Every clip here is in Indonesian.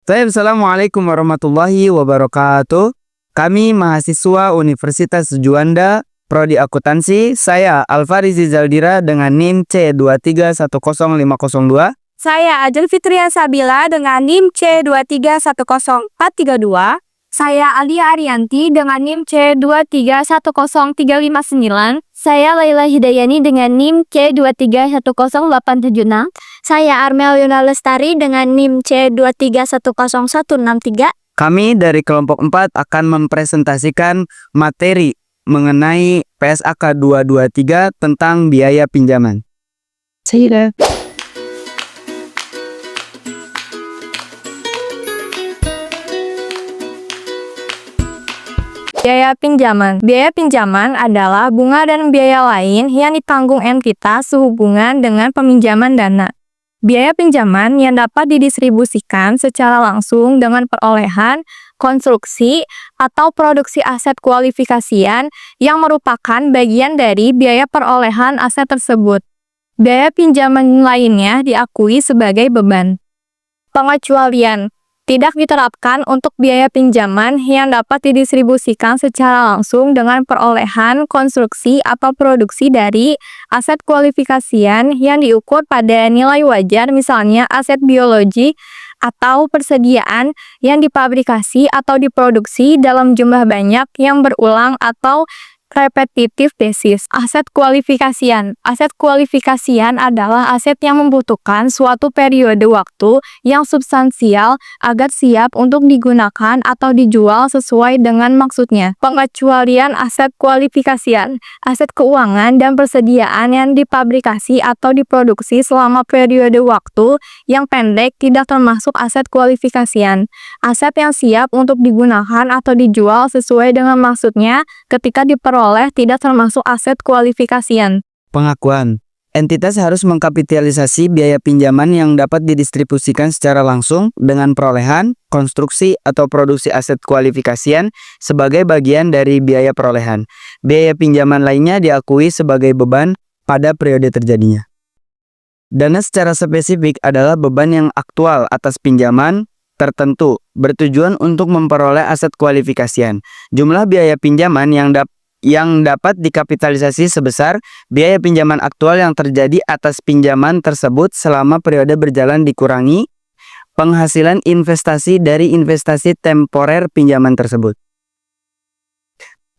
Assalamualaikum warahmatullahi wabarakatuh. Kami mahasiswa Universitas Juanda, Prodi Akuntansi. Saya Alfarizi Zaldira dengan NIM C2310502. Saya Ajeng Fitria Sabila dengan NIM C2310432. Saya Alia Arianti dengan NIM C2310359. Saya Laila Hidayani dengan NIM C2310876. Saya Armel Yuna Lestari dengan NIM C2310163. Kami dari kelompok 4 akan mempresentasikan materi mengenai PSAK 223 tentang biaya pinjaman. Biaya pinjaman. Biaya pinjaman adalah bunga dan biaya lain yang ditanggung entitas sehubungan dengan peminjaman dana. Biaya pinjaman yang dapat didistribusikan secara langsung dengan perolehan, konstruksi, atau produksi aset kualifikasian yang merupakan bagian dari biaya perolehan aset tersebut. Biaya pinjaman lainnya diakui sebagai beban. Pengecualian. Tidak diterapkan untuk biaya pinjaman yang dapat didistribusikan secara langsung dengan perolehan, konstruksi, atau produksi dari aset kualifikasian yang diukur pada nilai wajar, misalnya aset biologi atau persediaan yang dipabrikasi atau diproduksi dalam jumlah banyak yang berulang atau repetitif basis. Aset kualifikasian. Aset kualifikasian adalah aset yang membutuhkan suatu periode waktu yang substansial agar siap untuk digunakan atau dijual sesuai dengan maksudnya. Pengecualian aset kualifikasian. Aset keuangan dan persediaan yang dipabrikasi atau diproduksi selama periode waktu yang pendek tidak termasuk aset kualifikasian. Aset yang siap untuk digunakan atau dijual sesuai dengan maksudnya ketika diperoleh tidak termasuk aset kualifikasian. Pengakuan. Entitas harus mengkapitalisasi biaya pinjaman yang dapat didistribusikan secara langsung dengan perolehan, konstruksi, atau produksi aset kualifikasian sebagai bagian dari biaya perolehan. Biaya pinjaman lainnya diakui sebagai beban pada periode terjadinya. Dana secara spesifik adalah beban yang aktual atas pinjaman tertentu, bertujuan untuk memperoleh aset kualifikasian. Jumlah biaya pinjaman yang dapat dikapitalisasi sebesar biaya pinjaman aktual yang terjadi atas pinjaman tersebut selama periode berjalan dikurangi penghasilan investasi dari investasi temporer pinjaman tersebut.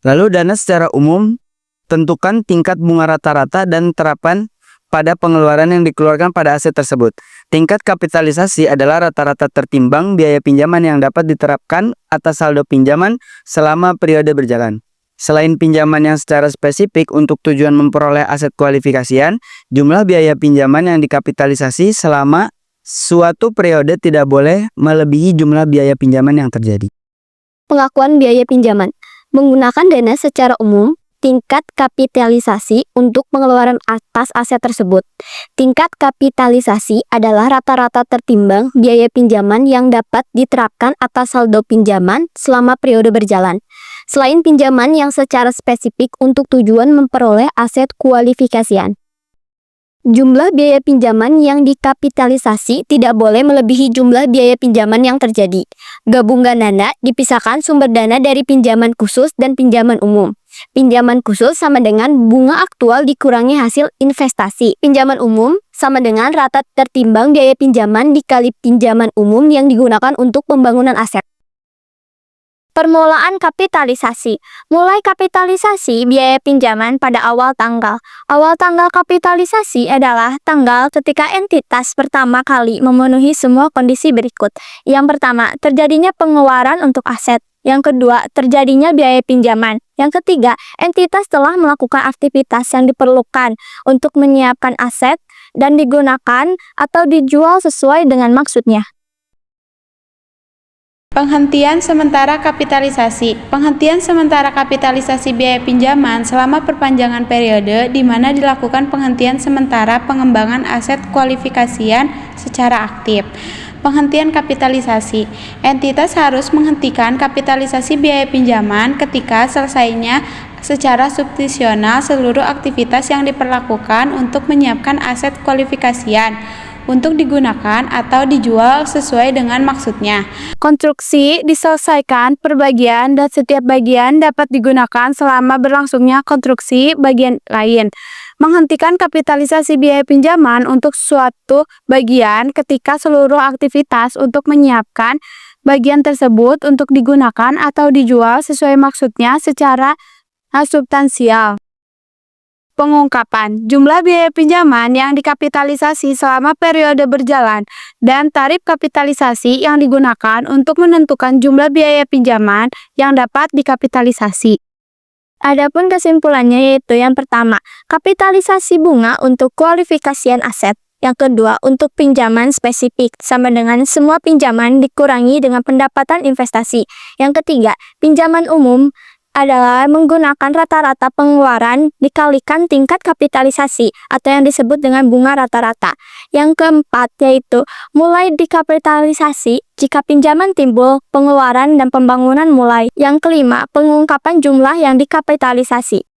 Lalu dana secara umum, tentukan tingkat bunga rata-rata dan terapkan pada pengeluaran yang dikeluarkan pada aset tersebut. Tingkat kapitalisasi adalah rata-rata tertimbang biaya pinjaman yang dapat diterapkan atas saldo pinjaman selama periode berjalan. Selain pinjaman yang secara spesifik untuk tujuan memperoleh aset kualifikasian, jumlah biaya pinjaman yang dikapitalisasi selama suatu periode tidak boleh melebihi jumlah biaya pinjaman yang terjadi. Pengakuan biaya pinjaman. Menggunakan dana secara umum, tingkat kapitalisasi untuk pengeluaran atas aset tersebut. Tingkat kapitalisasi adalah rata-rata tertimbang biaya pinjaman yang dapat diterapkan atas saldo pinjaman selama periode berjalan. Selain pinjaman yang secara spesifik untuk tujuan memperoleh aset kualifikasian. Jumlah biaya pinjaman yang dikapitalisasi tidak boleh melebihi jumlah biaya pinjaman yang terjadi. Gabungan dana dipisahkan sumber dana dari pinjaman khusus dan pinjaman umum. Pinjaman khusus sama dengan bunga aktual dikurangi hasil investasi. Pinjaman umum sama dengan rata tertimbang biaya pinjaman dikali pinjaman umum yang digunakan untuk pembangunan aset. Permulaan kapitalisasi. Mulai kapitalisasi biaya pinjaman pada awal tanggal. Awal tanggal kapitalisasi adalah tanggal ketika entitas pertama kali memenuhi semua kondisi berikut. Yang pertama, terjadinya pengeluaran untuk aset. Yang kedua, terjadinya biaya pinjaman. Yang ketiga, entitas telah melakukan aktivitas yang diperlukan untuk menyiapkan aset dan digunakan atau dijual sesuai dengan maksudnya. Penghentian sementara kapitalisasi. Penghentian sementara kapitalisasi biaya pinjaman selama perpanjangan periode di mana dilakukan penghentian sementara pengembangan aset kualifikasian secara aktif. Penghentian kapitalisasi. Entitas harus menghentikan kapitalisasi biaya pinjaman ketika selesainya secara substitusional seluruh aktivitas yang diperlakukan untuk menyiapkan aset kualifikasian. untuk digunakan atau dijual sesuai dengan maksudnya. Konstruksi diselesaikan per bagian dan setiap bagian dapat digunakan selama berlangsungnya konstruksi bagian lain. Menghentikan kapitalisasi biaya pinjaman untuk suatu bagian ketika seluruh aktivitas untuk menyiapkan bagian tersebut untuk digunakan atau dijual sesuai maksudnya secara substansial. Pengungkapan jumlah biaya pinjaman yang dikapitalisasi selama periode berjalan dan tarif kapitalisasi yang digunakan untuk menentukan jumlah biaya pinjaman yang dapat dikapitalisasi. Adapun kesimpulannya yaitu yang pertama, kapitalisasi bunga untuk kualifikasian aset. Yang kedua, untuk pinjaman spesifik, sama dengan semua pinjaman dikurangi dengan pendapatan investasi. Yang ketiga, pinjaman umum adalah menggunakan rata-rata pengeluaran dikalikan tingkat kapitalisasi atau yang disebut dengan bunga rata-rata. Yang keempat yaitu mulai dikapitalisasi jika pinjaman timbul, pengeluaran dan pembangunan mulai. Yang kelima, pengungkapan jumlah yang dikapitalisasi.